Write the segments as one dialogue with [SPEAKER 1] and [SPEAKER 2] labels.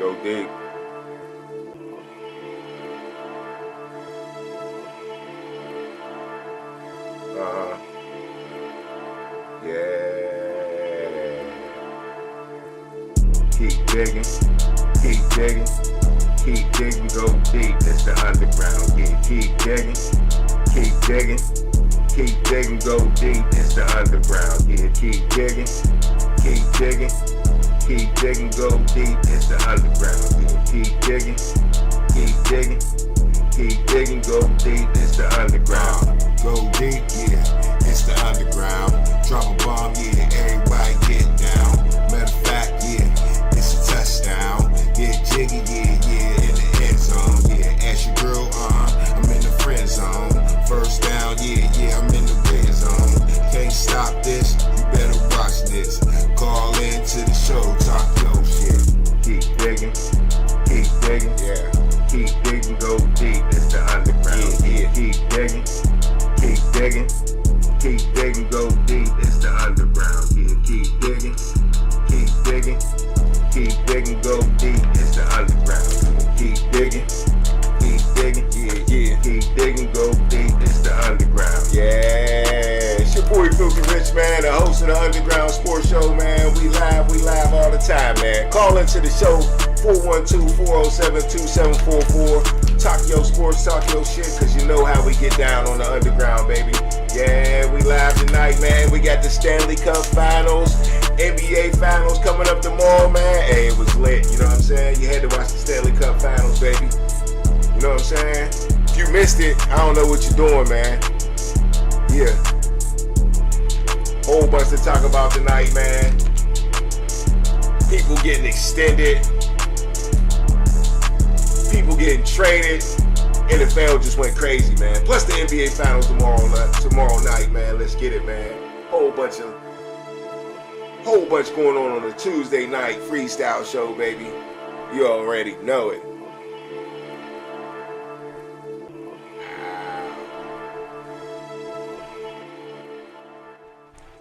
[SPEAKER 1] Go dig. Yeah. Keep digging. Keep digging. Keep digging. Go deep. It's the underground. Yeah. Keep digging. Keep digging. Keep digging. Go deep. It's the underground. Yeah. Keep digging. Keep digging. Keep digging. Go deep. It's the underground. Yeah. Keep digging. Keep digging. Keep digging. Go deep. It's the underground.
[SPEAKER 2] Go deep, yeah, it's the underground. Drop a bomb, yeah, everybody get down. Matter of fact, yeah, it's a touchdown. Get jiggy, yeah, in the end zone. Yeah, ask your girl, I'm in the friend zone. First down, yeah, I'm in the red zone. Can't stop this, you better watch this. Call in to the show, talk your shit.
[SPEAKER 1] Keep digging, yeah. Keep digging, go deep, it's the underground. Yeah. Keep digging. Keep digging, keep digging, go deep, it's the underground. Yeah, keep digging, keep digging, keep digging, go deep, it's the underground. Yeah, keep digging, yeah, keep digging, go deep, it's the underground.
[SPEAKER 2] Yeah, it's your boy Filthy Rich, man, the host of the Underground Sports Show, man. We live all the time, man. Call into the show, 412-407-2744. Talk your sports, talk your shit, cause you know how we get down on the underground, baby. Yeah, we live tonight, man. We got the Stanley Cup Finals, NBA Finals coming up tomorrow, man. Hey, it was lit, you know what I'm saying? You had to watch the Stanley Cup Finals, baby. You know what I'm saying? If you missed it, I don't know what you're doing, man. Yeah. Whole bunch to talk about tonight, man. People getting extended. People getting traded. NFL just went crazy, man. Plus the NBA Finals tomorrow night, man. Let's get it, man. Whole bunch going on the Tuesday night freestyle show, baby. You already know it.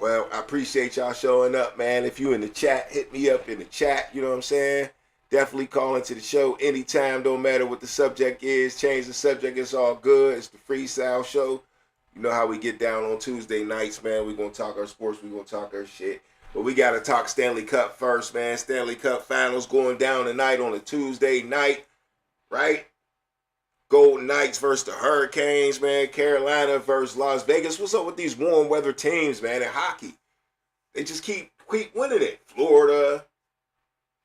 [SPEAKER 2] Well, I appreciate y'all showing up, man. If you in the chat, hit me up in the chat. You know what I'm saying? Definitely call into the show anytime. Don't matter what the subject is. Change the subject. It's all good. It's the Freestyle show. You know how we get down on Tuesday nights, man. We're going to talk our sports. We're going to talk our shit. But we got to talk Stanley Cup first, man. Stanley Cup Finals going down tonight on a Tuesday night, right? Golden Knights versus the Hurricanes, man. Carolina versus Las Vegas. What's up with these warm weather teams, man, in hockey? They just keep winning it. Florida,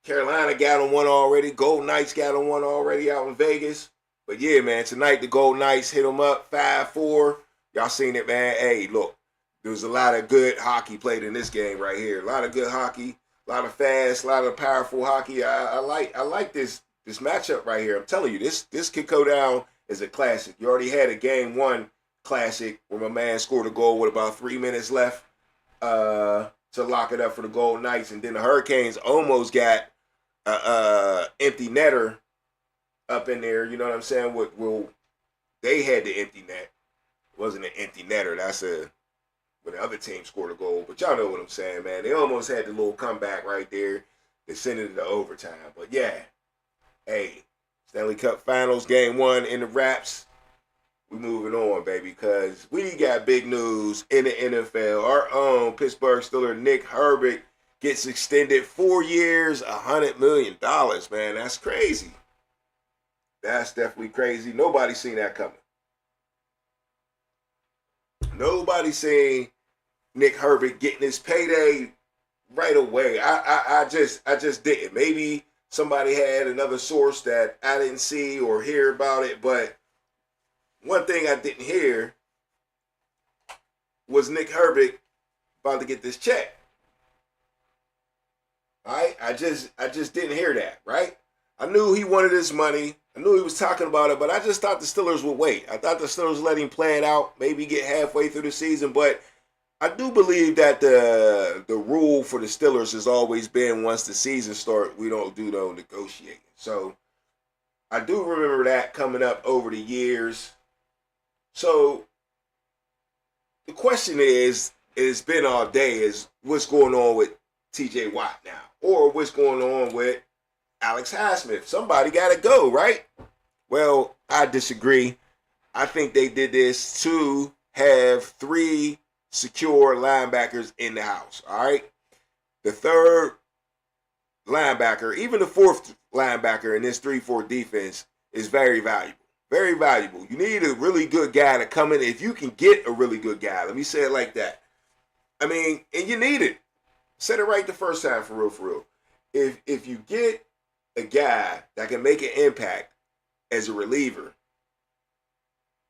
[SPEAKER 2] Carolina got on one already. Golden Knights got on one already out in Vegas. But yeah, man, tonight the Golden Knights hit them up 5-4. Y'all seen it, man. Hey, look, there was a lot of good hockey played in this game right here. A lot of good hockey, a lot of fast, a lot of powerful hockey. I like this matchup right here. I'm telling you, this could go down as a classic. You already had a game one classic where my man scored a goal with about 3 minutes left to lock it up for the Golden Knights, and then the Hurricanes almost got empty netter up in there. You know what I'm saying? Well, they had the empty net. It wasn't an empty netter. That's when the other team scored a goal. But y'all know what I'm saying, man. They almost had the little comeback right there. They sent it into overtime. But yeah, hey, Stanley Cup Finals game one in the wraps. We moving on, baby, because we got big news in the NFL. Our own Pittsburgh Steelers Nick Herbig gets extended 4 years, $100 million, man. That's crazy. That's definitely crazy. Nobody seen that coming. Nobody seen Nick Herbig getting his payday right away. I just didn't. Maybe somebody had another source that I didn't see or hear about it, but one thing I didn't hear was Nick Herbig about to get this check. All right, I just didn't hear that, right? I knew he wanted his money. I knew he was talking about it, but I just thought the Steelers would wait. I thought the Steelers let him play it out, maybe get halfway through the season, but I do believe that the rule for the Steelers has always been once the season starts, we don't do no negotiating. So I do remember that coming up over the years. So the question is, it's been all day, is what's going on with TJ Watt now? Or what's going on with Alex Highsmith. Somebody got to go, right? Well, I disagree. I think they did this to have 3 secure linebackers in the house, all right? The third linebacker, even the 4th linebacker in this 3-4 defense is very valuable. Very valuable. You need a really good guy to come in. If you can get a really good guy, let me say it like that. I mean, and you need it. Said it right the first time, for real, for real. If you get a guy that can make an impact as a reliever,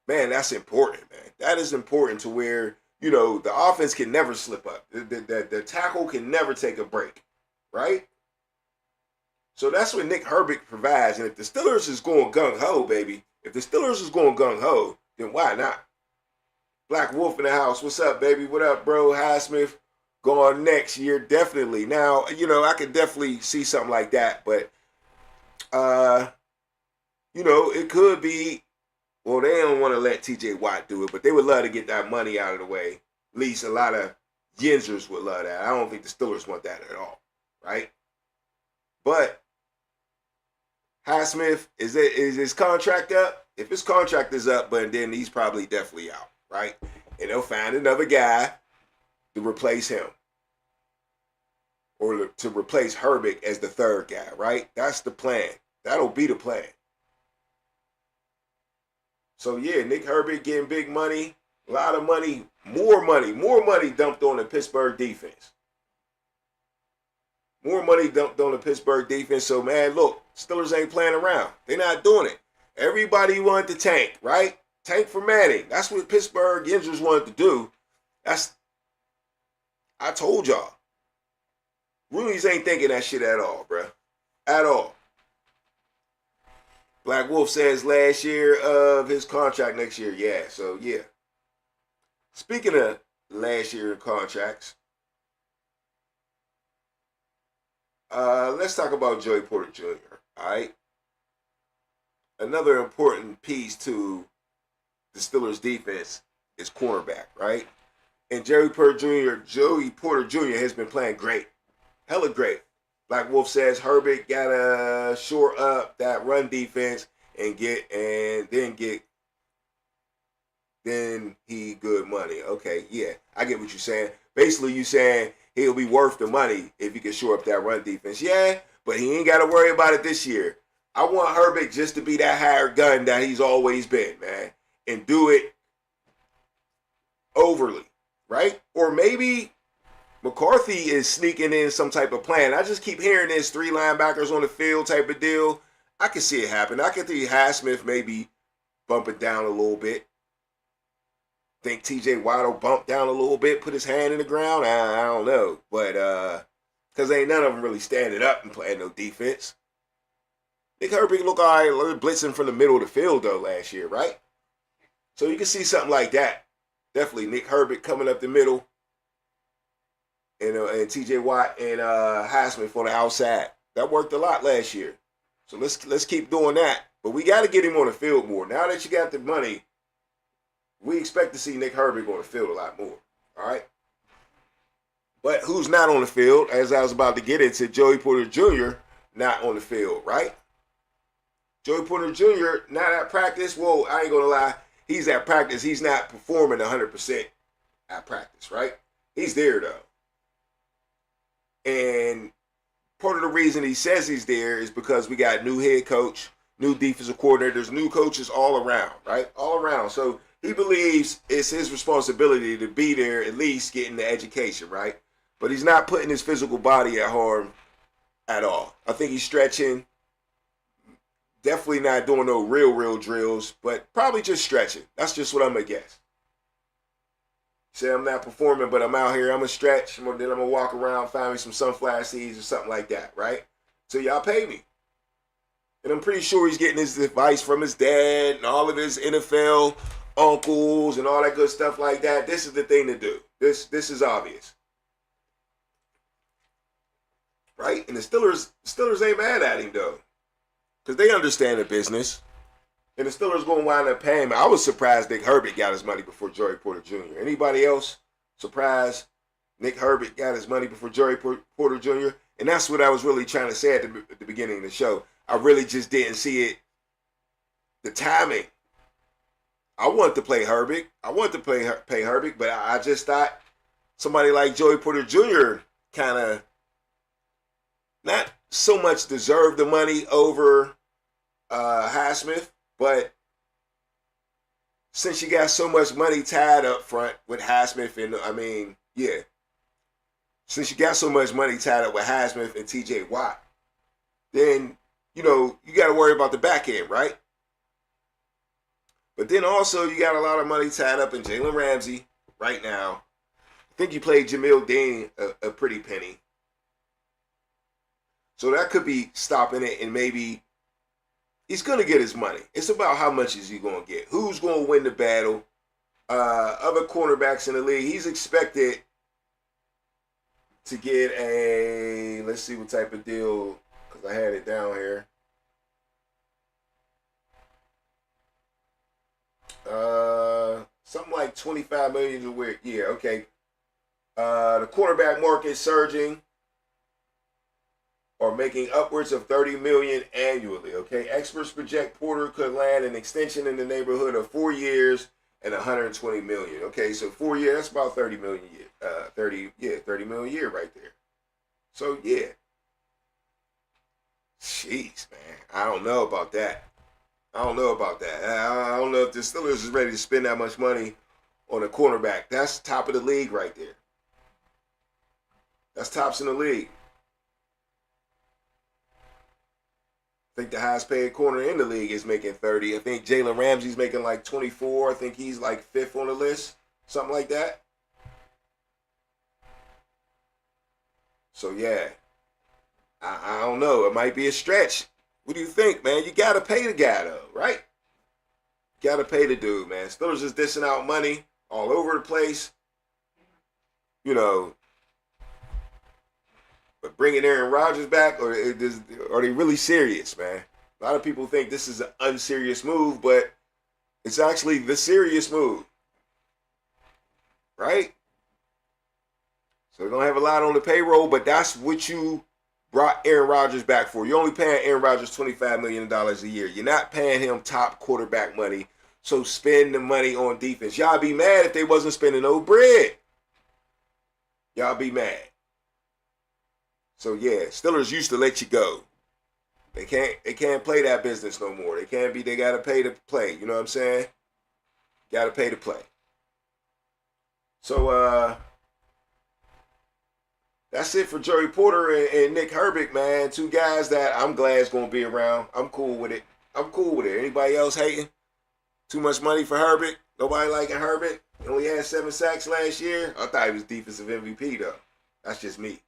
[SPEAKER 2] man, that's important, man. That is important to where, you know, the offense can never slip up. The tackle can never take a break, right? So that's what Nick Herbig provides. And if the Steelers is going gung-ho, baby, if the Steelers is going gung-ho, then why not? Black Wolf in the house. What's up, baby? What up, bro? Highsmith going next year, definitely. Now, you know, I could definitely see something like that, but, you know, it could be, well, they don't want to let TJ Watt do it, but they would love to get that money out of the way. At least a lot of Yinzers would love that. I don't think the Steelers want that at all, right? But Highsmith, is his contract up? If his contract is up, but then he's probably definitely out, right? And they'll find another guy to replace him, or to replace Herbig as the third guy, right? That's the plan. That'll be the plan. So yeah, Nick Herbig getting big money, a lot of money, more money dumped on the Pittsburgh defense. More money dumped on the Pittsburgh defense. So, man, look, Steelers ain't playing around. They're not doing it. Everybody wanted to tank, right? Tank for Manning. That's what Pittsburgh Yinzers wanted to do. I told y'all. Rooney's ain't thinking that shit at all, bruh. At all. Black Wolf says last year of his contract next year. Yeah, so yeah. Speaking of last year contracts, let's talk about Joey Porter Jr., all right? Another important piece to the Steelers defense is cornerback, right? And Joey Porter Jr. has been playing great. Hella great. Black Wolf says Herbig got to shore up that run defense and then he good money. Okay, yeah, I get what you're saying. Basically, you saying he'll be worth the money if he can shore up that run defense. Yeah, but he ain't got to worry about it this year. I want Herbig just to be that hired gun that he's always been, man, and do it overly, right? Or maybe McCarthy is sneaking in some type of plan. I just keep hearing this 3 linebackers on the field type of deal. I can see it happen. I can see Highsmith maybe bump it down a little bit. Think TJ Watt will bump down a little bit, put his hand in the ground. I don't know. But because ain't none of them really standing up and playing no defense. Nick Herbig look all right blitzing from the middle of the field, though, last year, right? So you can see something like that. Definitely Nick Herbig coming up the middle. And TJ Watt and Highsmith on the outside. That worked a lot last year. So let's keep doing that. But we got to get him on the field more. Now that you got the money, we expect to see Nick Herbig on the field a lot more. All right? But who's not on the field, as I was about to get into, Joey Porter Jr. not on the field, right? Joey Porter Jr. not at practice. Well, I ain't going to lie. He's at practice. He's not performing 100% at practice, right? He's there, though. And part of the reason he says he's there is because we got new head coach, new defensive coordinators, new coaches all around, right? All around. So he believes it's his responsibility to be there, at least getting the education, right? But he's not putting his physical body at harm at all. I think he's stretching. Definitely not doing no real drills, but probably just stretching. That's just what I'm going to guess. Say I'm not performing, but I'm out here. I'm going to stretch. Then I'm going to walk around, find me some sunflower seeds or something like that, right? So y'all pay me. And I'm pretty sure he's getting his advice from his dad and all of his NFL uncles and all that good stuff like that. This is the thing to do. This is obvious. Right? And the Steelers ain't mad at him, though. Because they understand the business. And the Steelers going to wind up paying him. I was surprised Nick Herbig got his money before Joey Porter Jr. Anybody else surprised Nick Herbert got his money before Joey Porter Jr. And that's what I was really trying to say at the beginning of the show. I really just didn't see it, the timing. I wanted to play Herbert. I wanted to pay Herbert, but I just thought somebody like Joey Porter Jr. kind of not so much deserved the money over Highsmith, but since you got so much money tied up front with Highsmith and since you got so much money tied up with Highsmith and T.J. Watt, then you got to worry about the back end, right? But then also you got a lot of money tied up in Jalen Ramsey right now. I think you played Jamil Dean a pretty penny. So that could be stopping it, and maybe he's going to get his money. It's about how much is he going to get. Who's going to win the battle? Other cornerbacks in the league, he's expected to get let's see what type of deal, because I had it down here. Something like $25 million a year. Okay. The cornerback market surging, or making upwards of $30 million annually. Okay. Experts project Porter could land an extension in the neighborhood of 4 years and $120 million. Okay, so 4 years, that's about $30 million a year. $30 million a year right there. So yeah. Jeez, man. I don't know about that. I don't know if the Steelers is ready to spend that much money on a cornerback. That's top of the league right there. That's tops in the league. I think the highest paid corner in the league is making 30. I think Jalen Ramsey's making like 24. I think he's like 5th on the list. Something like that. So yeah. I don't know. It might be a stretch. What do you think, man? You got to pay the guy, though, right? Got to pay the dude, man. Steelers is dishing out money all over the place. But bringing Aaron Rodgers back, or are they really serious, man? A lot of people think this is an unserious move, but it's actually the serious move, right? So they're going to have a lot on the payroll, but that's what you brought Aaron Rodgers back for. You're only paying Aaron Rodgers $25 million a year. You're not paying him top quarterback money. So spend the money on defense. Y'all be mad if they wasn't spending no bread. Y'all be mad. So yeah, Steelers used to let you go. They can't play that business no more. They gotta pay to play. You know what I'm saying? Gotta pay to play. So that's it for Joey Porter and Nick Herbert, man. Two guys that I'm glad is going to be around. I'm cool with it. Anybody else hating? Too much money for Herbert? Nobody liking Herbert? He only had 7 sacks last year? I thought he was defensive MVP, though. That's just me.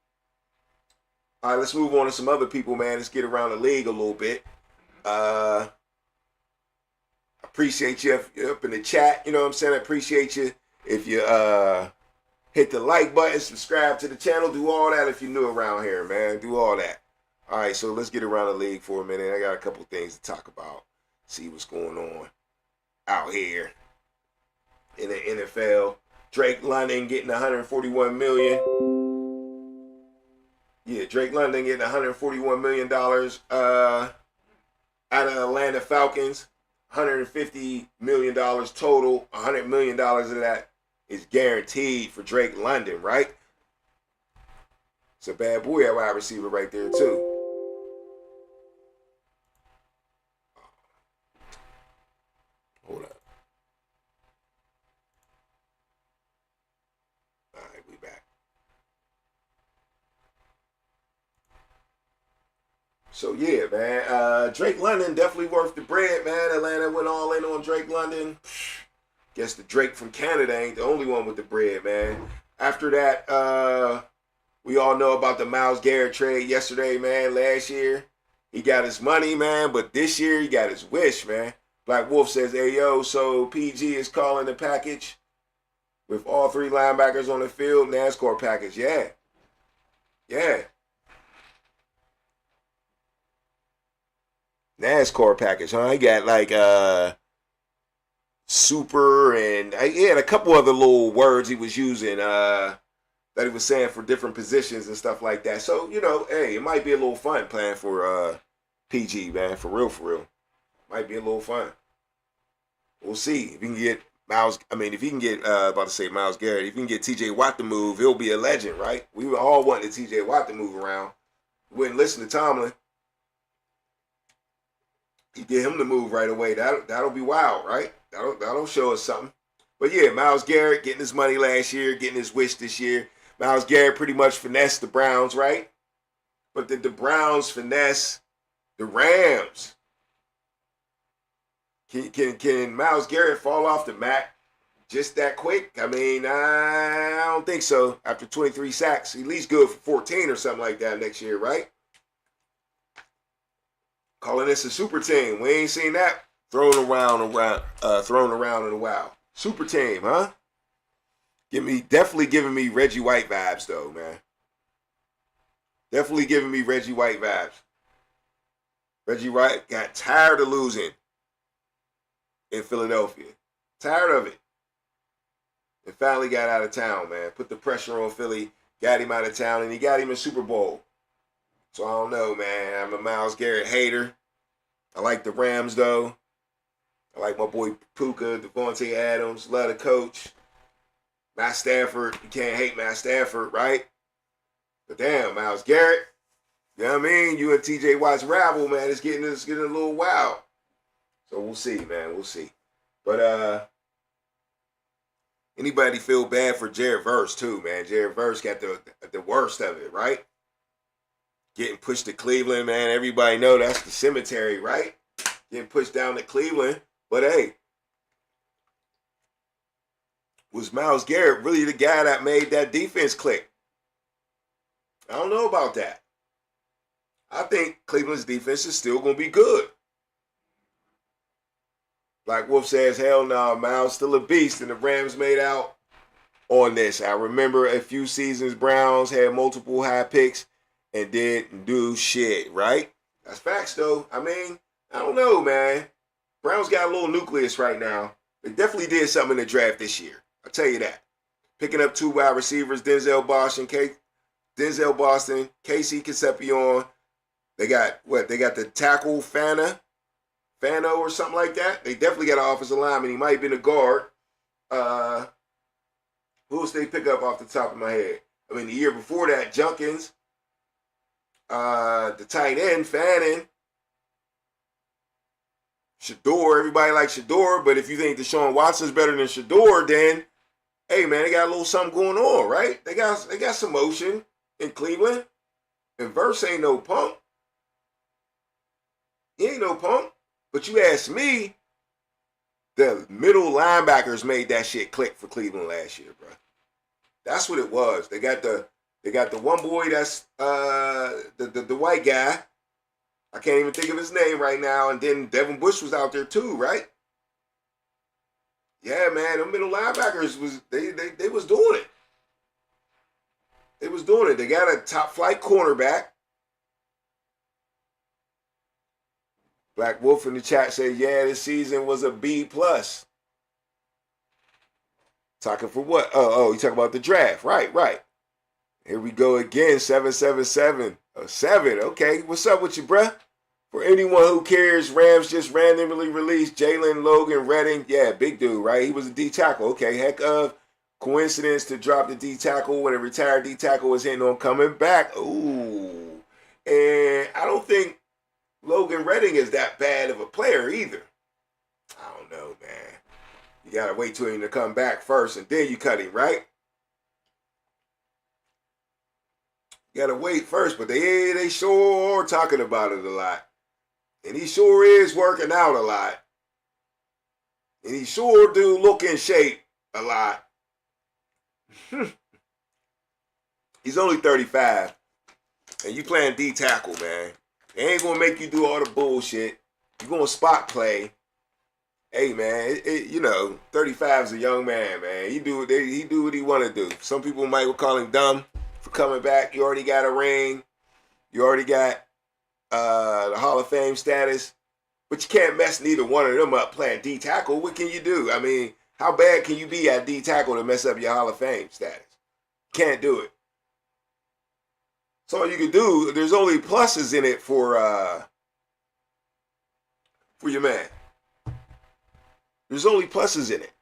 [SPEAKER 2] All right, let's move on to some other people, man. Let's get around the league a little bit. Appreciate you up in the chat. You know what I'm saying? I appreciate you if you hit the like button, subscribe to the channel, do all that if you're new around here, man. Do all that. All right, so let's get around the league for a minute. I got a couple things to talk about. See what's going on out here in the NFL. Drake London getting $141 million. Yeah, Drake London getting $141 million out of Atlanta Falcons. $150 million total. $100 million of that is guaranteed for Drake London, right? It's a bad boy at wide receiver right there, too. Hold up. All right, we back. So, yeah, man. Drake London definitely worth the bread, man. Atlanta went all in on Drake London. Guess the Drake from Canada ain't the only one with the bread, man. After that, we all know about the Myles Garrett trade yesterday, man. Last year, he got his money, man. But this year, he got his wish, man. Black Wolf says, hey, yo, so PG is calling the package with all 3 linebackers on the field. NASCAR package, yeah. Yeah. NASCAR package, huh? He got like super, and he had a couple other little words he was using. The that he was saying for different positions and stuff like that. So, you know, hey, it might be a little fun playing for PG, man. For real, for real. Might be a little fun. We'll see. If he can get if he can get, about to say Myles Garrett, if he can get TJ Watt to move, he'll be a legend, right? We all wanted TJ Watt to move around. We wouldn't listen to Tomlin. You get him to move right away. That'll be wild, right? That'll show us something. But yeah, Myles Garrett getting his money last year, getting his wish this year. Myles Garrett pretty much finessed the Browns, right? But did the Browns finesse the Rams? Can Myles Garrett fall off the mat just that quick? I mean, I don't think so. After 23 sacks, at least good for 14 or something like that next year, right? Calling this a super team. We ain't seen that thrown around in a while. Super team, huh? Definitely giving me Reggie White vibes though, man. Definitely giving me Reggie White vibes. Reggie White got tired of losing in Philadelphia. Tired of it. And finally got out of town, man. Put the pressure on Philly, got him out of town, and he got him a Super Bowl. So I don't know, man. I'm a Myles Garrett hater. I like the Rams, though. I like my boy Puka, Devontae Adams. Love the coach. Matt Stafford. You can't hate Matt Stafford, right? But damn, Myles Garrett. You know what I mean? You and TJ Watt's rival, man. It's getting a little wild. So we'll see, man. We'll see. But anybody feel bad for Jared Verse, too, man. Jared Verse got the worst of it, right? Getting pushed to Cleveland, man. Everybody know that's the cemetery, right? Getting pushed down to Cleveland. But hey, was Myles Garrett really the guy that made that defense click? I don't know about that. I think Cleveland's defense is still going to be good. Black Wolf says, hell no, Myles still a beast, and the Rams made out on this. I remember a few seasons Browns had multiple high picks and didn't do shit, right? That's facts, though. I mean, I don't know, man. Browns got a little nucleus right now. They definitely did something in the draft this year. I'll tell you that. Picking up 2 wide receivers, Denzel Boston, Casey Concepcion. They got the tackle Fano or something like that. They definitely got an offensive lineman. He might have been a guard. Who else they pick up off the top of my head? I mean, the year before that, Junkins. The tight end, Fannin. Shador, everybody likes Shador, but if you think Deshaun Watson's better than Shador, then, hey, man, they got a little something going on, right? They got some motion in Cleveland. And Verse ain't no punk. He ain't no punk. But you ask me, the middle linebackers made that shit click for Cleveland last year, bro. That's what it was. They got the one boy that's the white guy. I can't even think of his name right now. And then Devin Bush was out there too, right? Yeah, man, the middle linebackers they was doing it. They was doing it. They got a top flight cornerback. Black Wolf in the chat said, yeah, this season was a B+. Talking for what? Oh, you talking about the draft. Right. Here we go again, 777. 7. Okay, what's up with you, bruh? For anyone who cares, Rams just randomly released Jalen Logan Redding. Yeah, big dude, right? He was a D tackle. Okay, heck of coincidence to drop the D tackle when a retired D tackle was hitting on coming back. Ooh. And I don't think Logan Redding is that bad of a player either. I don't know, man. You got to wait till him to come back first, and then you cut him, right? You got to wait first, but they sure are talking about it a lot. And he sure is working out a lot. And he sure do look in shape a lot. He's only 35. And you playing D tackle, man. They ain't going to make you do all the bullshit. You're going to spot play. Hey, man, 35 is a young man, man. He do what he want to do. Some people might call him dumb for coming back. You already got a ring. You already got the Hall of Fame status. But you can't mess neither one of them up playing D tackle. What can you do? I mean, how bad can you be at D tackle to mess up your Hall of Fame status? Can't do it. So all you can do, there's only pluses in it for your man. There's only pluses in it.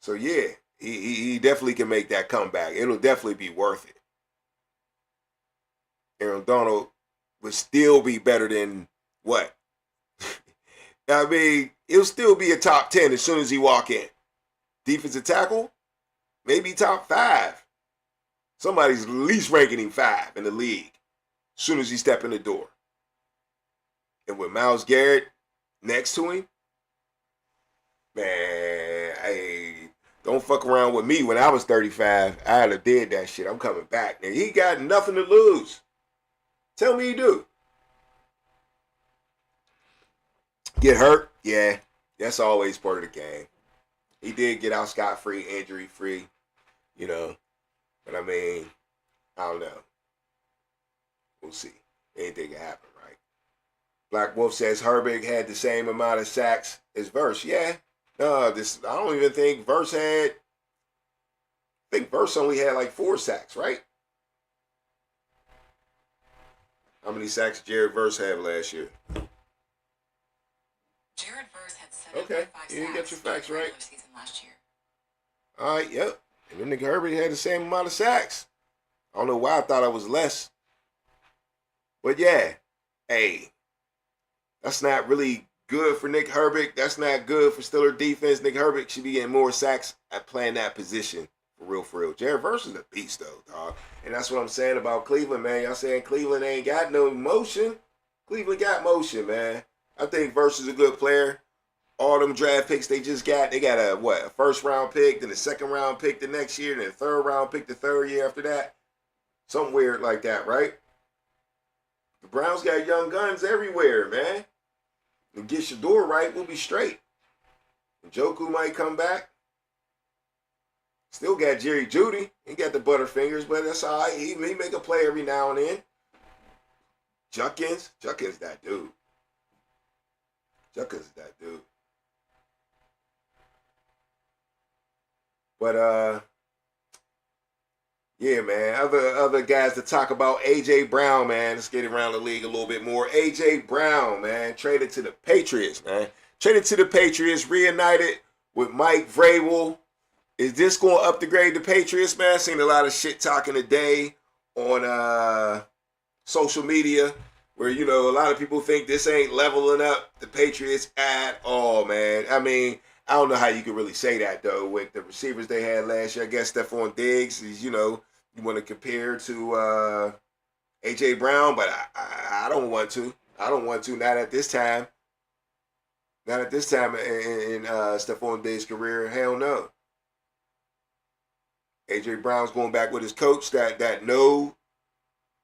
[SPEAKER 2] So yeah, he definitely can make that comeback. It'll definitely be worth it. Aaron Donald would still be better than what? I mean, it'll still be a top 10 as soon as he walk in. Defensive tackle, maybe top 5. Somebody's at least ranking him 5 in the league as soon as he step in the door. And with Myles Garrett next to him, man, hey, don't fuck around with me. When I was 35, I'd have did that shit. I'm coming back. Now, he got nothing to lose. Tell me you do. Get hurt? Yeah, that's always part of the game. He did get out scot-free, injury-free, you know. But I mean, I don't know. We'll see. Anything can happen, right? Black Wolf says Herbig had the same amount of sacks as Verse. Yeah. No, I don't even think Verse had. I think Verse only had like 4 sacks, right? How many sacks did Jared Verse have last year?
[SPEAKER 3] Jared Verse had 7.5
[SPEAKER 2] Okay, you didn't get your facts right.
[SPEAKER 3] Season last year.
[SPEAKER 2] All right, yep. And then Nick Herbert had the same amount of sacks. I don't know why I thought I was less. But yeah, hey, that's not really good for Nick Herbert. That's not good for Steelers defense. Nick Herbert should be getting more sacks at playing that position. For real. Jared Verse is a beast, though, dog. And that's what I'm saying about Cleveland, man. Y'all saying Cleveland ain't got no motion? Cleveland got motion, man. I think Verse is a good player. All them draft picks they just got, they got a first-round pick, then a second-round pick the next year, then a third-round pick the third year after that. Something weird like that, right? The Browns got young guns everywhere, man. And get Shador right, we'll be straight. Njoku might come back. Still got Jerry Jeudy. He got the Butterfingers, but that's all right. He make a play every now and then. Junkins that dude. Junkins is that dude. But yeah, man. Other guys to talk about. AJ Brown, man. Let's get around the league a little bit more. AJ Brown, man, traded to the Patriots, man. Traded to the Patriots, reunited with Mike Vrabel. Is this going to upgrade the Patriots, man? Seen a lot of shit talking today on social media where, you know, a lot of people think this ain't leveling up the Patriots at all, man. I mean, I don't know how you can really say that, though, with the receivers they had last year. I guess Stephon Diggs is, you know, you want to compare to A.J. Brown, but I don't want to. I don't want to, not at this time. Not at this time in Stephon Diggs' career. Hell no. A.J. Brown's going back with his coach that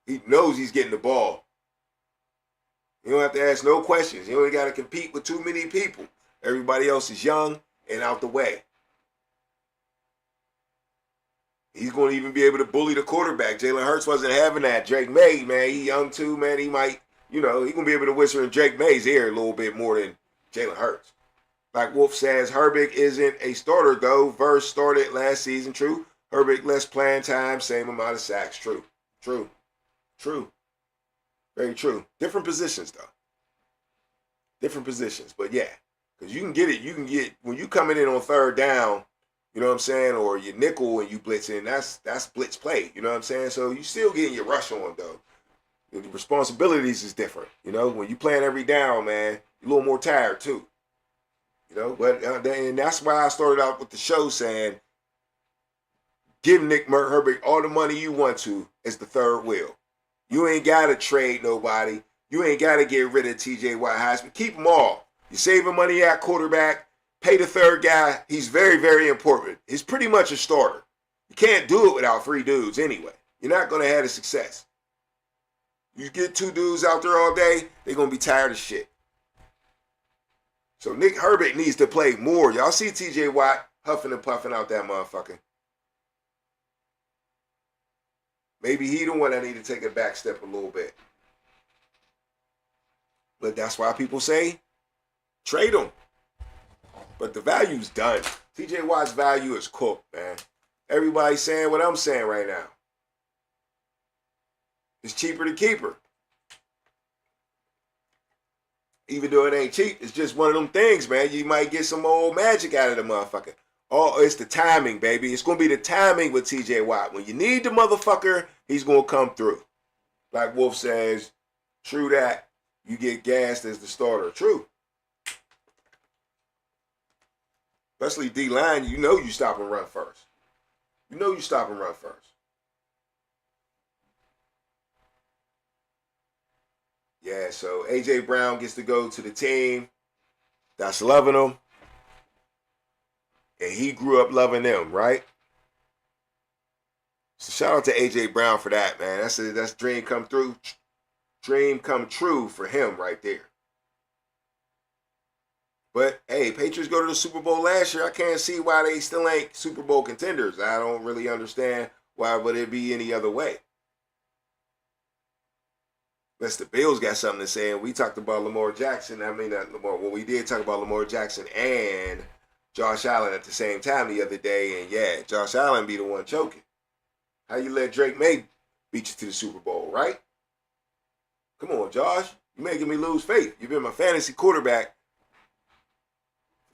[SPEAKER 2] he knows he's getting the ball. You don't have to ask no questions. You ain't got to compete with too many people. Everybody else is young and out the way. He's going to even be able to bully the quarterback. Jalen Hurts wasn't having that. Drake May, man, he young too, man. He might, you know, he going to be able to whisper in Drake May's ear a little bit more than Jalen Hurts. Black Wolf says Herbig isn't a starter, though. Verse started last season. True. Herbig less playing time, same amount of sacks. True. Very true. Different positions, though. Different positions. But yeah, because you can get, when you coming in on third down, you know what I'm saying, or you nickel and you blitzing, that's blitz play, you know what I'm saying? So you still getting your rush on, though. The responsibilities is different, you know? When you playing every down, man, you're a little more tired, too. You know, but and that's why I started out with the show saying, give Nick Herbig all the money you want to as the third wheel. You ain't got to trade nobody. You ain't got to get rid of T.J. Watt Heisman. Keep them all. You're saving money at quarterback. Pay the third guy. He's very, very important. He's pretty much a starter. You can't do it without 3 dudes anyway. You're not going to have the success. You get 2 dudes out there all day, they're going to be tired of shit. So Nick Herbig needs to play more. Y'all see T.J. Watt huffing and puffing out that motherfucker. Maybe he the one that need to take a back step a little bit. But that's why people say, trade him. But the value's done. T.J. Watt's value is cooked, man. Everybody's saying what I'm saying right now. It's cheaper to keep her. Even though it ain't cheap, it's just one of them things, man. You might get some old magic out of the motherfucker. Oh, it's the timing, baby. It's going to be the timing with TJ Watt. When you need the motherfucker, he's going to come through. Like Wolf says, true that. You get gassed as the starter. True. Especially D-line, you know you stop and run first. You know you stop and run first. Yeah, so A.J. Brown gets to go to the team that's loving him. And he grew up loving them, right? So shout out to A.J. Brown for that, man. That's dream come through. Dream come true for him right there. But, hey, Patriots go to the Super Bowl last year. I can't see why they still ain't Super Bowl contenders. I don't really understand why would it be any other way. Unless the Bills got something to say. And we talked about Lamar Jackson. I mean, not Lamar. Well, we did talk about Lamar Jackson and Josh Allen at the same time the other day. And, yeah, Josh Allen be the one choking. How you let Drake May beat you to the Super Bowl, right? Come on, Josh. You're making me lose faith. You've been my fantasy quarterback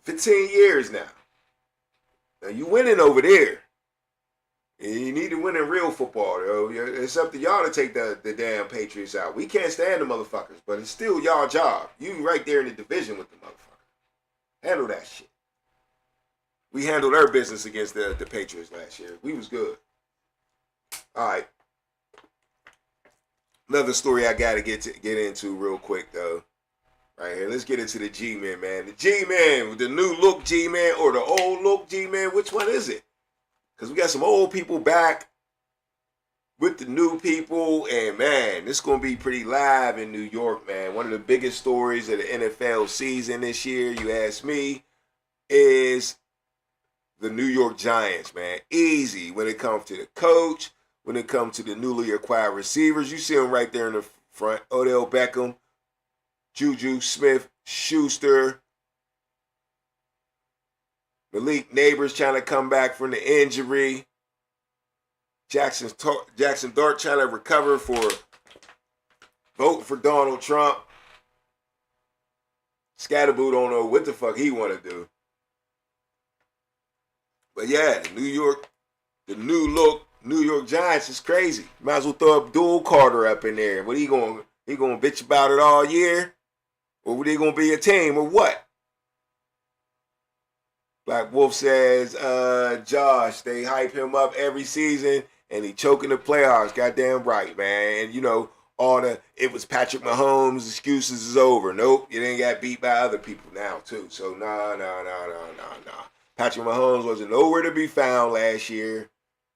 [SPEAKER 2] 15 years now. Now, you winning over there. And you need to win in real football, though. It's up to y'all to take the damn Patriots out. We can't stand the motherfuckers, but it's still y'all job. You right there in the division with the motherfucker. Handle that shit. We handled our business against the Patriots last year. We was good. All right. Another story I got to get into real quick, though. Right here. Let's get into the G-Men, man. The G-Men, the new look G-Men or the old look G-Men, which one is it? Because we got some old people back with the new people. And, man, this is going to be pretty live in New York, man. One of the biggest stories of the NFL season this year, you ask me, is the New York Giants, man. Easy when it comes to the coach, when it comes to the newly acquired receivers. You see them right there in the front. Odell Beckham, Juju Smith-Schuster, Malik Neighbors trying to come back from the injury. Jackson Dart trying to recover for vote for Donald Trump. Scatterboo don't know what the fuck he want to do. But yeah, the new look New York Giants is crazy. Might as well throw Abdul Carter up in there. What he gonna bitch about it all year? Or they gonna be a team or what? Black Wolf says, Josh, they hype him up every season and he choking the playoffs. Goddamn right, man. And you know, it was Patrick Mahomes, excuses is over. Nope, you didn't get beat by other people now too. So nah. Patrick Mahomes wasn't nowhere to be found last year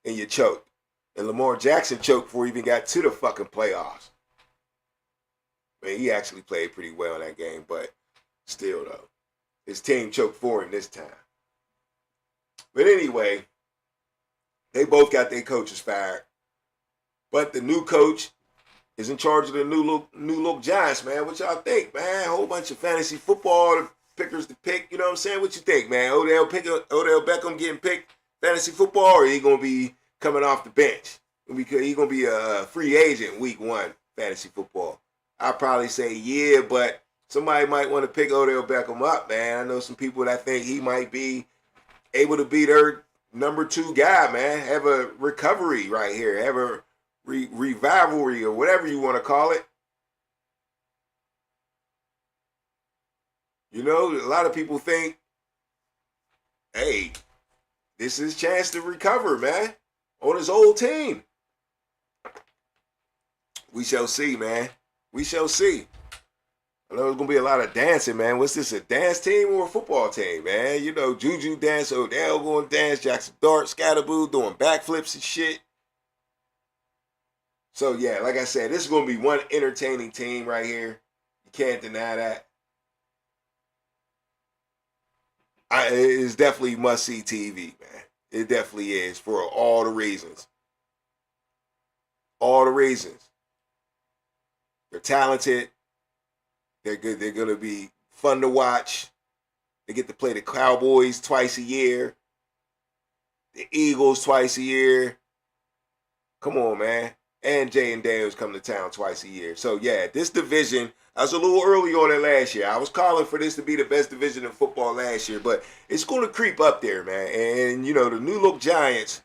[SPEAKER 2] and you choked. And Lamar Jackson choked before he even got to the fucking playoffs. Man, he actually played pretty well in that game, but still though, his team choked for him this time. But anyway, they both got their coaches fired. But the new coach is in charge of the new look Giants, man. What y'all think, man? A whole bunch of fantasy football pickers to pick. You know what I'm saying? What you think, man? Odell Beckham getting picked fantasy football, or he gonna be coming off the bench? He gonna be a free agent week 1 fantasy football. I'd probably say yeah, but somebody might want to pick Odell Beckham up, man. I know some people that think he might be able to be their number 2 guy, man. Have a recovery right here. Have a revivalry or whatever you want to call it. You know, a lot of people think, hey, this is his chance to recover, man, on his old team. We shall see, man. We shall see. I know there's going to be a lot of dancing, man. What's this, a dance team or a football team, man? You know, Juju dance, Odell going to dance, Jackson Dart, Scatterboo doing backflips and shit. So, yeah, like I said, this is going to be one entertaining team right here. You can't deny that. It's definitely must-see TV, man. It definitely is for all the reasons. All the reasons. They're talented. They're good. They're going to be fun to watch. They get to play the Cowboys twice a year. The Eagles twice a year. Come on, man. And Jay and Daniels come to town twice a year. So, yeah, this division, I was a little early on it last year. I was calling for this to be the best division in football last year, but it's going to creep up there, man. And, you know, the New Look Giants,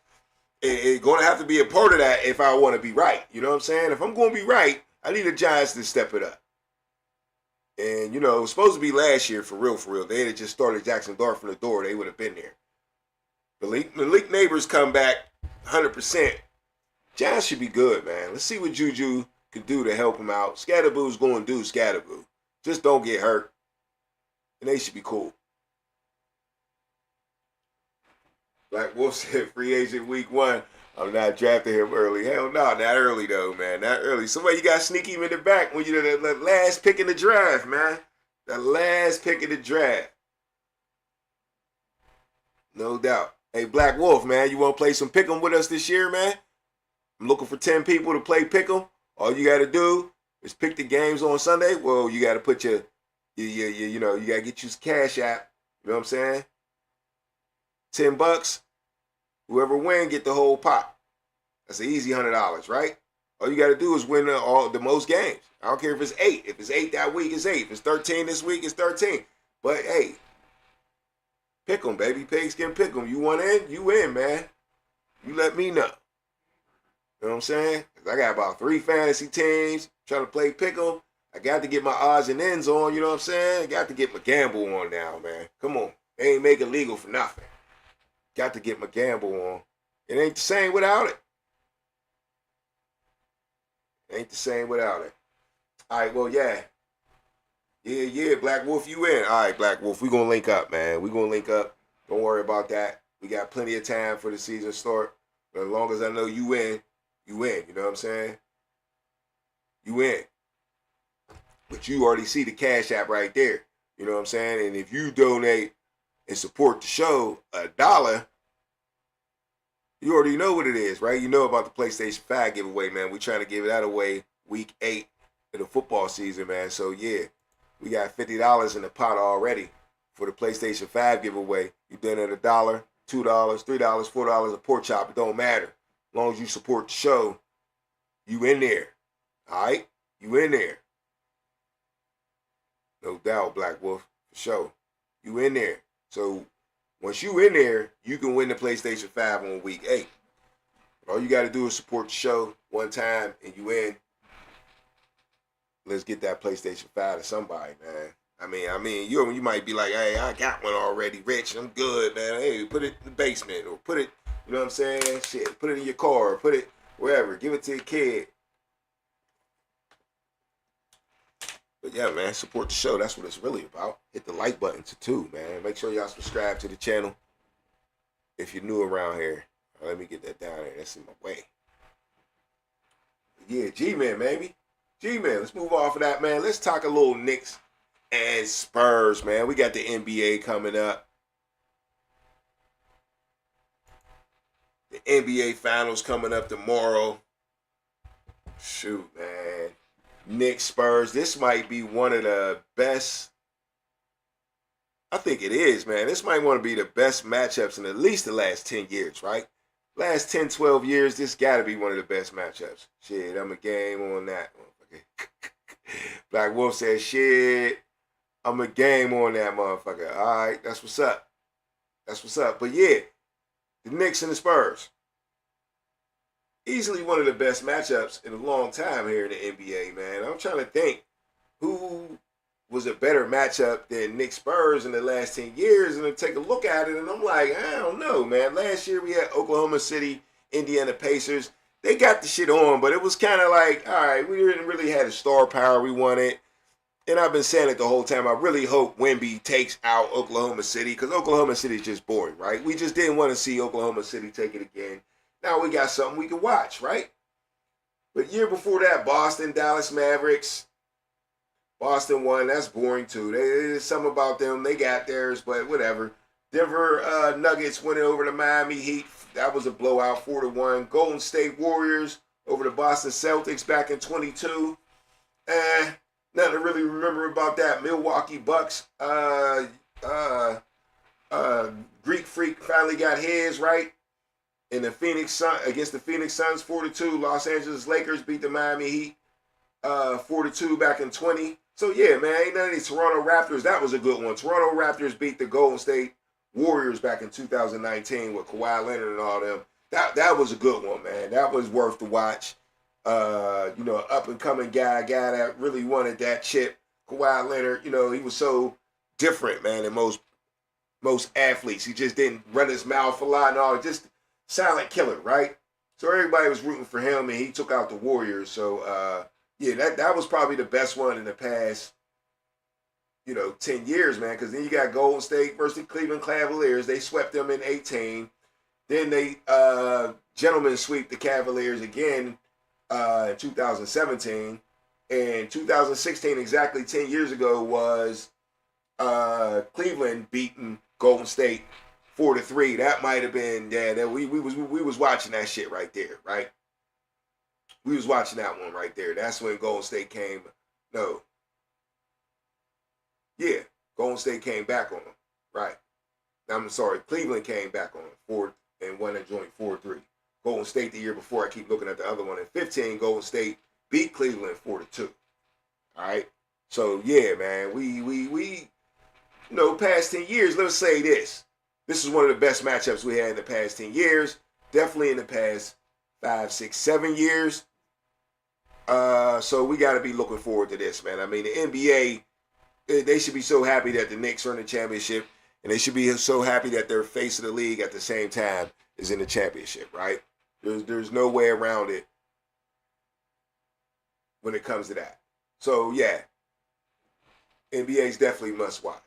[SPEAKER 2] it's going to have to be a part of that if I want to be right. You know what I'm saying? If I'm going to be right, I need the Giants to step it up. And, you know, it was supposed to be last year for real, for real. They had just started Jackson Dart from the door. They would have been there. Malik Neighbors come back 100%. Giants should be good, man. Let's see what Juju can do to help him out. Scatterboo's going to do Scatterboo. Just don't get hurt. And they should be cool. Black Wolf said free agent week 1. I'm not drafting him early. Hell no, not early though, man. Not early. Somebody you got to sneak him in the back when you're the last pick in the draft, man. The last pick in the draft. No doubt. Hey, Black Wolf, man, you want to play some Pick'em with us this year, man? I'm looking for 10 people to play Pick'em. All you got to do is pick the games on Sunday. Well, you got to put you know, you got to get you some Cash App. You know what I'm saying? $10. Whoever win, get the whole pot. That's an easy $100, right? All you got to do is win the most games. I don't care if it's 8. If it's 8 that week, it's 8. If it's 13 this week, it's 13. But, hey, pick 'em, baby. Pigskin pick 'em. You want in? You in, man. You let me know. You know what I'm saying? 'Cause I got about 3 fantasy teams trying to play pick 'em. I got to get my odds and ends on, you know what I'm saying? I got to get my gamble on now, man. Come on. They ain't make it legal for nothing. Got to get my gamble on. It ain't the same without it. Ain't the same without it. All right, well, yeah. Yeah, Black Wolf, you in. All right, Black Wolf, we going to link up, man. We going to link up. Don't worry about that. We got plenty of time for the season start. But as long as I know you in, you in. You know what I'm saying? You in. But you already see the Cash App right there. You know what I'm saying? And if you donate and support the show $1, you already know what it is, right? You know about the PlayStation 5 giveaway, man. We trying to give that away week 8 of the football season, man. So, yeah, we got $50 in the pot already for the PlayStation 5 giveaway. You done at $1, $2, $3, $4 a pork chop. It don't matter. As long as you support the show, you in there. All right? You in there. No doubt, Black Wolf, for sure. You in there. So, once you in there, you can win the PlayStation 5 on week 8. All you got to do is support the show one time, and you in. Let's get that PlayStation 5 to somebody, man. I mean, you might be like, hey, I got one already, Rich. I'm good, man. Hey, put it in the basement, or put it, you know what I'm saying? Shit, put it in your car, or put it wherever. Give it to a kid. But yeah, man, support the show. That's what it's really about. Hit the like button too, man. Make sure y'all subscribe to the channel if you're new around here. Let me get that down there. That's in my way. Yeah, G-Man, maybe. G-Man, let's move off of that, man. Let's talk a little Knicks and Spurs, man. We got the NBA coming up. The NBA Finals coming up tomorrow. Shoot, man. Knicks, Spurs. This might be one of the best. I think it is, man. This might want to be the best matchups in at least the last 10 years, right? Last 10, 12 years, this got to be one of the best matchups. Shit, I'm a game on that. Black Wolf says, shit, I'm a game on that motherfucker. All right, that's what's up. That's what's up. But yeah, the Knicks and the Spurs. Easily one of the best matchups in a long time here in the NBA, man. I'm trying to think who was a better matchup than Knicks Spurs in the last 10 years, and then take a look at it, and I'm like, I don't know, man. Last year we had Oklahoma City, Indiana Pacers. They got the shit on, but it was kind of like, all right, we didn't really have the star power we wanted. And I've been saying it the whole time. I really hope Wemby takes out Oklahoma City, because Oklahoma City is just boring, right? We just didn't want to see Oklahoma City take it again. Now we got something we can watch, right? But year before that, Boston, Dallas Mavericks. Boston won. That's boring too. There's something about them. They got theirs, but whatever. Denver Nuggets winning over the Miami Heat. That was a blowout, 4-1. Golden State Warriors over the Boston Celtics back in 22. Nothing to really remember about that. Milwaukee Bucks. Greek Freak finally got his, right? in the Phoenix Sun against the Phoenix Suns 4-2. Los Angeles Lakers beat the Miami Heat 4-2 back in 20. So yeah, man, ain't none of these Toronto Raptors. That was a good one. Toronto Raptors beat the Golden State Warriors back in 2019 with Kawhi Leonard and all them. That was a good one, man. That was worth the watch. You know, up and coming guy that really wanted that chip. Kawhi Leonard, you know, he was so different, man, than most athletes. He just didn't run his mouth a lot and all. Just silent killer, right? So everybody was rooting for him, and he took out the Warriors. So yeah, that was probably the best one in the past, you know, 10 years, man. Because then you got Golden State versus the Cleveland Cavaliers. They swept them in 18. Then they gentlemen sweep the Cavaliers again in 2017. And 2016, exactly 10 years ago, was Cleveland beating Golden State 4-3. That might have been, yeah, that we was watching that shit right there, right? We was watching that one right there. That's when Golden State came. No. Yeah, Golden State came back on them, right? I'm sorry, Cleveland came back on them and won a joint 4-3. Golden State the year before, I keep looking at the other one. In 15, Golden State beat Cleveland 4-2. All right. So yeah, man, we you know, past 10 years, let's say this. This is one of the best matchups we had in the past 10 years. Definitely in the past 5, 6, 7 years. So we got to be looking forward to this, man. I mean, the NBA, they should be so happy that the Knicks are in the championship, and they should be so happy that they're face of the league at the same time is in the championship, right? There's no way around it when it comes to that. So yeah, NBA's definitely must watch.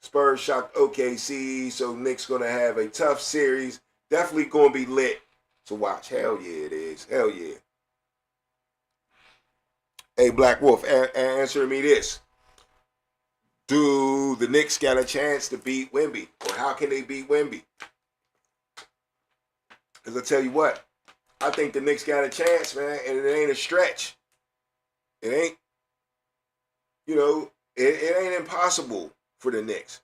[SPEAKER 2] Spurs shocked OKC, so Knicks gonna have a tough series. Definitely gonna be lit to watch. Hell yeah, it is. Hell yeah. Hey, Black Wolf, answer me this. Do the Knicks got a chance to beat Wemby? Or how can they beat Wemby? Because I tell you what, I think the Knicks got a chance, man, and it ain't a stretch. It ain't, you know, it ain't impossible for the Knicks.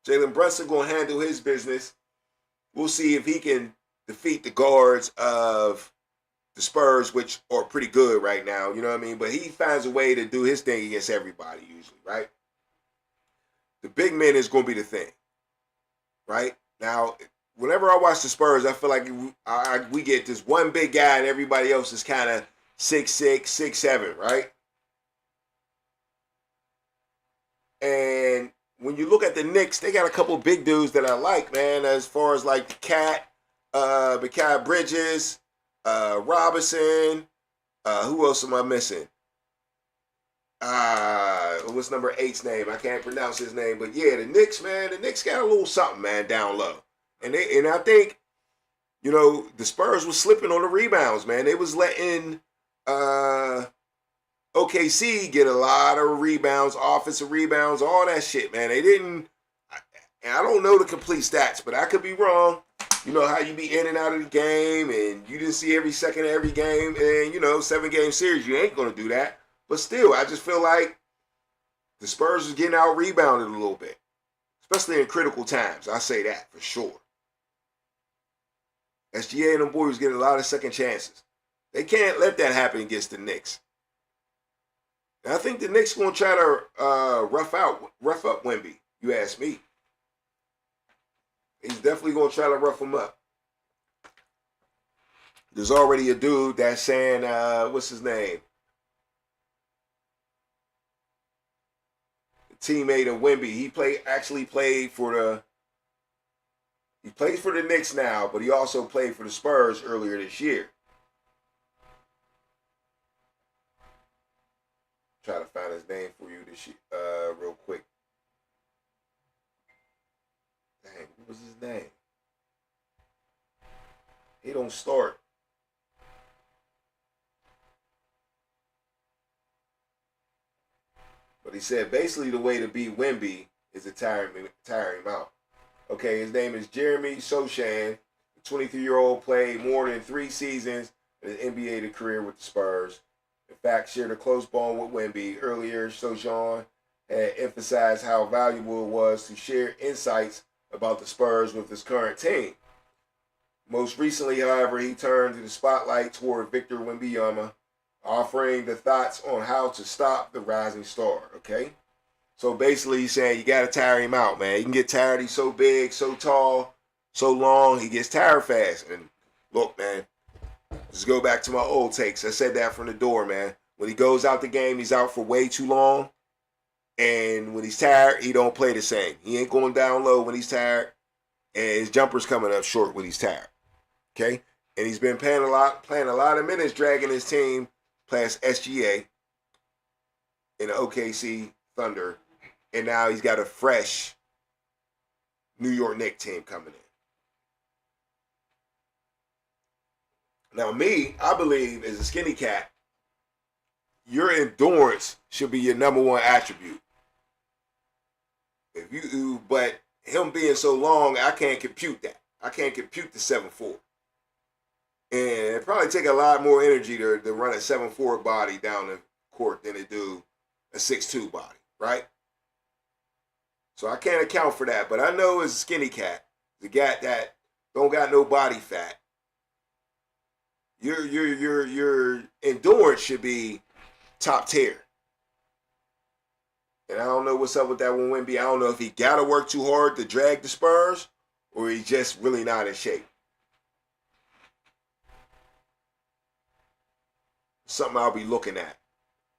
[SPEAKER 2] Jalen Brunson going to handle his business. We'll see if he can defeat the guards of the Spurs, which are pretty good right now, you know what I mean? But he finds a way to do his thing against everybody usually, right? The big man is going to be the thing, right? Now, whenever I watch the Spurs, I feel like we get this one big guy and everybody else is kind of 6'6", 6'7", right? And when you look at the Knicks, they got a couple big dudes that I like, man, as far as like the Cat, Mikal Bridges, Robinson, who else am I missing? What's number 8's name? I can't pronounce his name, but yeah, the Knicks, man, the Knicks got a little something, man, down low. And I think, you know, the Spurs was slipping on the rebounds, man. They was letting OKC get a lot of rebounds, offensive rebounds, all that shit, man. They didn't, and I don't know the complete stats, but I could be wrong. You know how you be in and out of the game, and you didn't see every second of every game, and, you know, 7-game series, you ain't going to do that. But still, I just feel like the Spurs is getting out-rebounded a little bit, especially in critical times. I say that for sure. SGA and them boys getting a lot of second chances. They can't let that happen against the Knicks. And I think the Knicks going to try to rough up Wemby, you ask me. He's definitely going to try to rough him up. There's already a dude that's saying, what's his name? The teammate of Wemby. He plays for the Knicks now, but he also played for the Spurs earlier this year. Try to find his name for you this year, real quick. Dang, what was his name? He don't start. But he said basically the way to beat Wemby is to tire him out. Okay, his name is Jeremy Sochan. The 23-year-old played more than 3 seasons in his NBA career with the Spurs. In fact, shared a close bond with Wemby. Earlier, Sochan had emphasized how valuable it was to share insights about the Spurs with his current team. Most recently, however, he turned the spotlight toward Victor Wembanyama, offering the thoughts on how to stop the rising star. Okay, so basically, he's saying you got to tire him out, man. You can get tired. He's so big, so tall, so long. He gets tired fast. And look, man, just go back to my old takes. I said that from the door, man. When he goes out the game, he's out for way too long. And when he's tired, he don't play the same. He ain't going down low when he's tired. And his jumper's coming up short when he's tired. Okay? And he's been playing a lot of minutes, dragging his team past SGA in the OKC Thunder. And now he's got a fresh New York Knicks team coming in. Now, I believe, as a skinny cat, your endurance should be your number one attribute. But him being so long, I can't compute that. I can't compute the 7'4". And it probably take a lot more energy to run a 7'4" body down the court than it do a 6'2" body, right? So I can't account for that. But I know as a skinny cat, the cat that don't got no body fat, your endurance should be top tier. And I don't know what's up with that one Wemby. I don't know if he got to work too hard to drag the Spurs or he's just really not in shape. Something I'll be looking at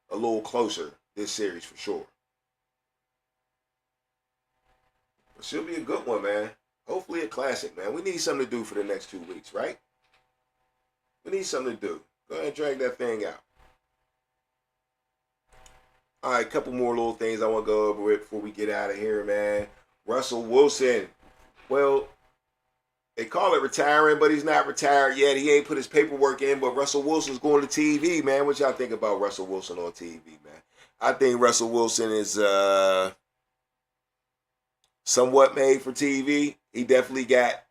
[SPEAKER 2] a little closer this series for sure. It should be a good one, man. Hopefully a classic, man. We need something to do for the next 2 weeks, right? We need something to do. Go ahead and drag that thing out. All right, a couple more little things I want to go over with before we get out of here, man. Russell Wilson. Well, they call it retiring, but he's not retired yet. He ain't put his paperwork in, but Russell Wilson's going to TV, man. What y'all think about Russell Wilson on TV, man? I think Russell Wilson is somewhat made for TV. He definitely got,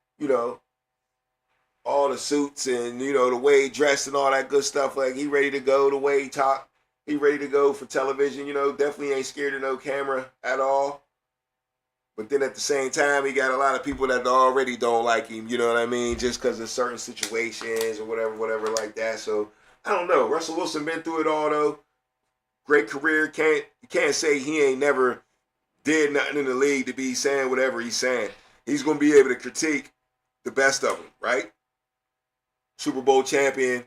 [SPEAKER 2] all the suits and, the way he dressed and all that good stuff. Like, he ready to go the way he talk. He ready to go for television, definitely ain't scared of no camera at all. But then at the same time, he got a lot of people that already don't like him, you know what I mean? Just because of certain situations or whatever like that. So, I don't know. Russell Wilson been through it all, though. Great career. You can't say he ain't never did nothing in the league to be saying whatever he's saying. He's going to be able to critique the best of them, right? Super Bowl champion,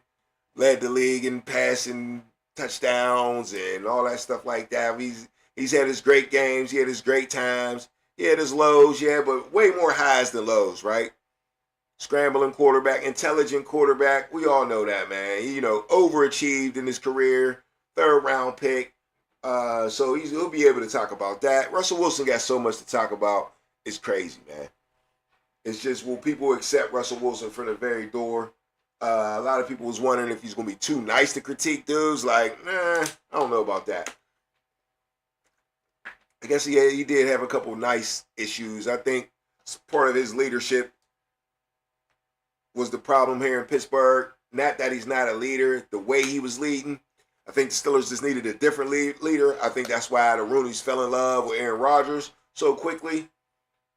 [SPEAKER 2] led the league in passing touchdowns and all that stuff like that. He's had his great games. He had his great times. He had his lows, yeah, but way more highs than lows, right? Scrambling quarterback, intelligent quarterback. We all know that, man. He, overachieved in his career. 3rd round pick. So he'll be able to talk about that. Russell Wilson got so much to talk about. It's crazy, man. It's just, will people accept Russell Wilson from the very door? A lot of people was wondering if he's going to be too nice to critique dudes. Like, nah, I don't know about that. I guess he did have a couple of nice issues. I think part of his leadership was the problem here in Pittsburgh. Not that he's not a leader, the way he was leading. I think the Steelers just needed a different leader. I think that's why the Rooneys fell in love with Aaron Rodgers so quickly.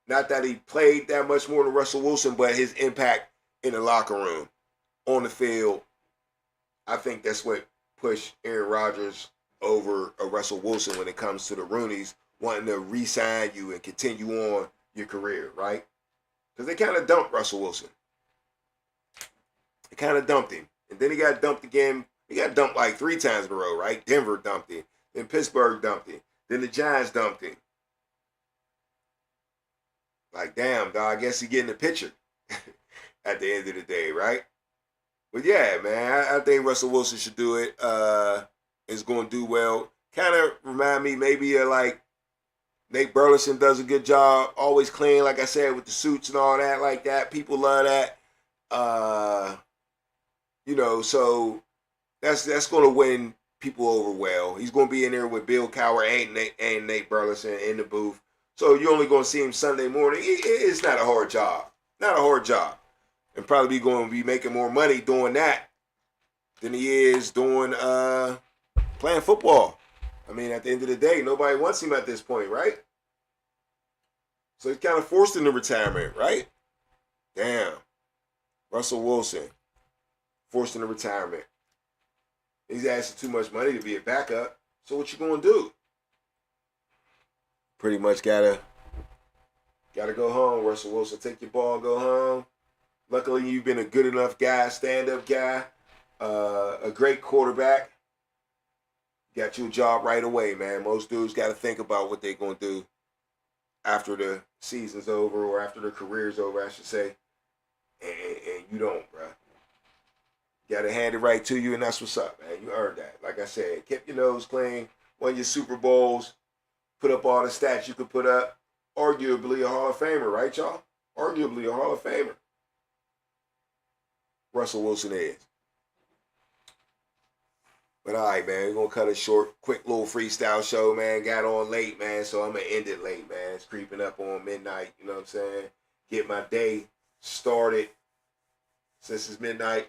[SPEAKER 2] Not that he played that much more than Russell Wilson, but his impact in the locker room, on the field, I think that's what pushed Aaron Rodgers over a Russell Wilson when it comes to the Rooneys wanting to re-sign you and continue on your career, right? Because they kind of dumped Russell Wilson. They kind of dumped him. And then he got dumped again. He got dumped like 3 times in a row, right? Denver dumped him. Then Pittsburgh dumped him. Then the Giants dumped him. Like, damn, dog, I guess he getting the picture at the end of the day, right? But yeah, man, I think Russell Wilson should do it. Is going to do well. Kind of remind me maybe of like Nate Burleson does a good job. Always clean, like I said, with the suits and all that like that. People love that. So that's going to win people over well. He's going to be in there with Bill Cowher and Nate Burleson in the booth. So you're only going to see him Sunday morning. It's not a hard job. Not a hard job. And probably going to be making more money doing that than he is doing playing football. I mean, at the end of the day, nobody wants him at this point, right? So he's kind of forced into retirement, right? Damn. Russell Wilson, forced into retirement. He's asking too much money to be a backup. So what you gonna do? Pretty much gotta go home, Russell Wilson. Take your ball, go home. Luckily, you've been a good enough guy, stand-up guy, a great quarterback. Got you a job right away, man. Most dudes got to think about what they're going to do after the season's over or after their career's over, I should say. And you don't, bro. Got to hand it right to you, and that's what's up, man. You earned that. Like I said, kept your nose clean, won your Super Bowls, put up all the stats you could put up. Arguably a Hall of Famer, right, y'all? Arguably a Hall of Famer. Russell Wilson is. But all right, man, we're going to cut it short. Quick little freestyle show, man. Got on late, man, so I'm going to end it late, man. It's creeping up on midnight, you know what I'm saying? Get my day started since it's midnight.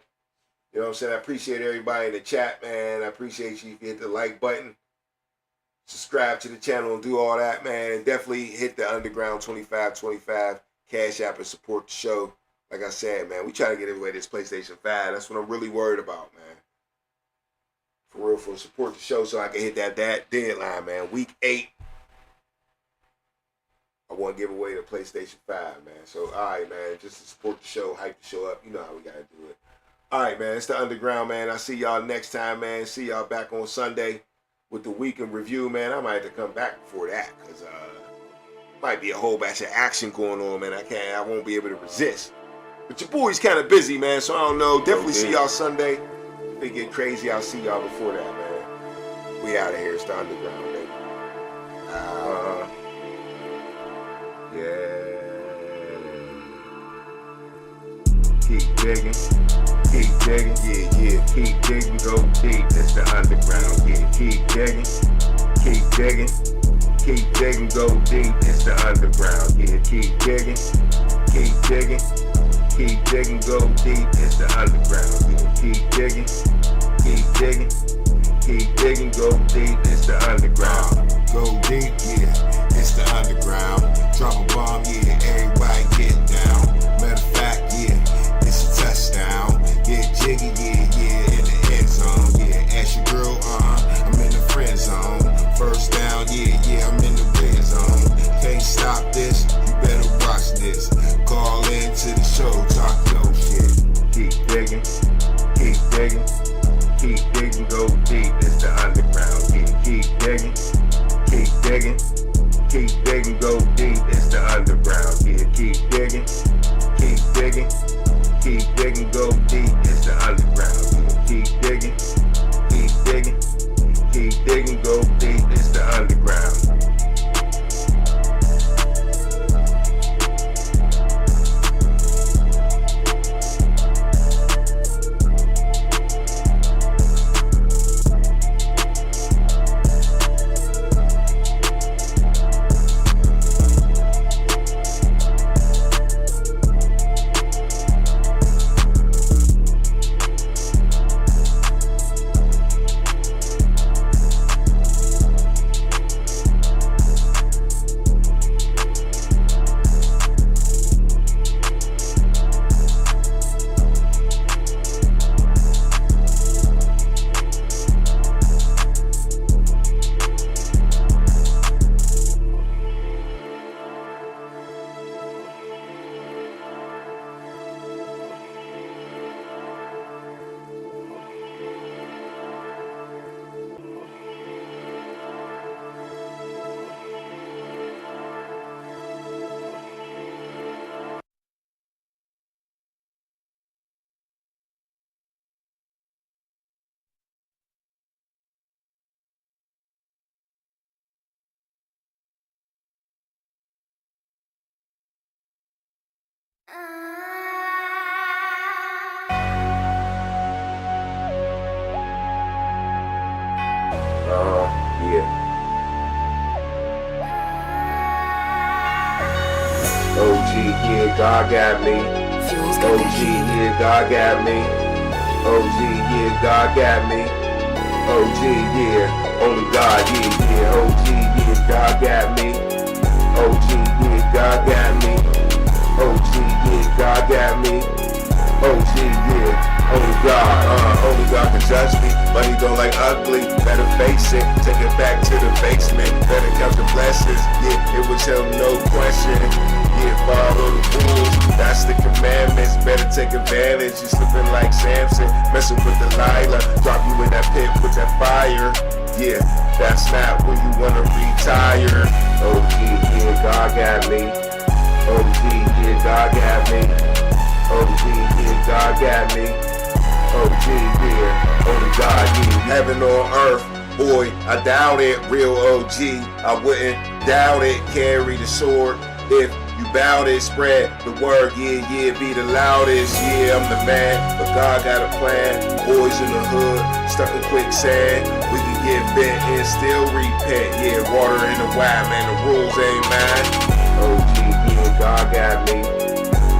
[SPEAKER 2] You know what I'm saying? I appreciate everybody in the chat, man. I appreciate you if you hit the like button. Subscribe to the channel and do all that, man. And definitely hit the Underground 2525 Cash App and support the show. Like I said, man, we try to get away this PlayStation 5. That's what I'm really worried about, man. For real, for support the show so I can hit that deadline, man. Week 8. I want to give away the PlayStation 5, man. So, all right, man, just to support the show, hype the show up. You know how we got to do it. All right, man, it's the Underground, man. I'll see y'all next time, man. See y'all back on Sunday with the week in review, man. I might have to come back before that because might be a whole batch of action going on, man. I won't be able to resist. But your boy's kind of busy, man, so I don't know. Definitely see y'all Sunday. If it get crazy, I'll see y'all before that, man. We out of here. It's the Underground, baby.
[SPEAKER 1] Yeah. Keep digging. Keep digging. Yeah. Keep digging. Go deep. It's the Underground. Yeah. Keep digging. Keep digging. Keep digging. Go deep. It's the Underground. Yeah. Keep digging. Keep digging. Keep digging, go deep, it's the Underground. Yeah, keep digging, keep digging, keep digging, go deep, it's the Underground.
[SPEAKER 2] Go deep, yeah, it's the Underground. Drop a bomb, yeah, everybody get down. Matter of fact, yeah, it's a touchdown. Get jiggy, yeah, in the end zone. Yeah, ask your girl, I'm in the friend zone. First down, yeah, I'm in the red zone. Can't stop this, you better watch this. Call into the show, talk your shit.
[SPEAKER 1] Keep digging, keep digging, go deep, it's the Underground. Yeah, keep digging, keep digging, go deep, it's the Underground. Yeah, keep digging, keep digging, go deep, it's the Underground. Yeah, keep digging, keep digging, go deep, it's the Underground. Yeah. OG, yeah, God got me. OG, yeah, God got me. OG, yeah, God got me. OG, yeah, only God, yeah. OG, yeah, God got me. OG, yeah, God got me. OG, yeah, God got me.
[SPEAKER 2] OG, yeah, only God can judge me, but he don't like ugly, better face it, take it back to the basement, better count the blessings, yeah, it was him, no question, yeah, follow the rules, that's the commandments, better take advantage, you slipping like Samson, messing with Delilah, drop you in that pit with that fire, yeah, that's not when you wanna retire, OG, yeah, God got me, OG, yeah, God got me, OG, yeah, God got me. OG, yeah, only God, yeah. Heaven on earth, boy, I doubt it. Real OG, I wouldn't doubt it. Carry the sword if you bout it. Spread the word, yeah, yeah, be the loudest. Yeah, I'm the man, but God got a plan. Boys in the hood, stuck in quicksand. We can get bent and still repent. Yeah, water in the wine, man, the rules ain't mine. OG, yeah, God got me.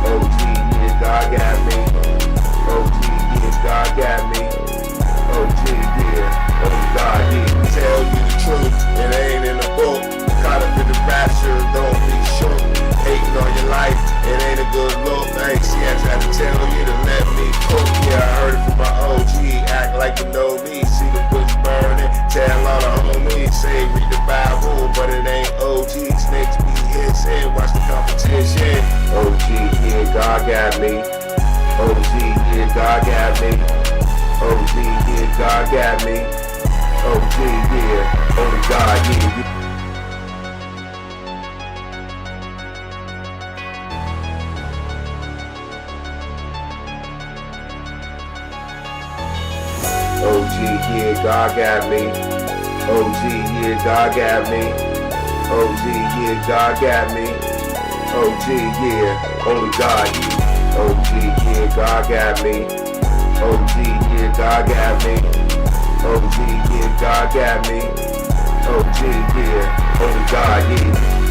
[SPEAKER 2] OG, yeah, God got me. OG, yeah, God got me. OG, yeah, only God, yeah. Tell you the truth, it ain't in the book. Caught up in the rapture, don't be shook. Hating on your life, it ain't a good look. Hey, see, I tried to tell you to let me cook. Yeah, I heard it from my OG, act like you know me. See the bush burning, tell all the homies. Say read the Bible, but it ain't OG. Snakes be hissing, watch the competition. OG, yeah, God got me. OG, yeah, God got me. OG, yeah, God got me. OG, yeah, only God, yeah. OG, yeah, God got me. OG, yeah, God got me. OG, yeah, God got me. OG, yeah, only God, yeah. OG, yeah, God got me. OG, yeah, God got me. OG, yeah, God got me. OG, yeah, only God, yeah.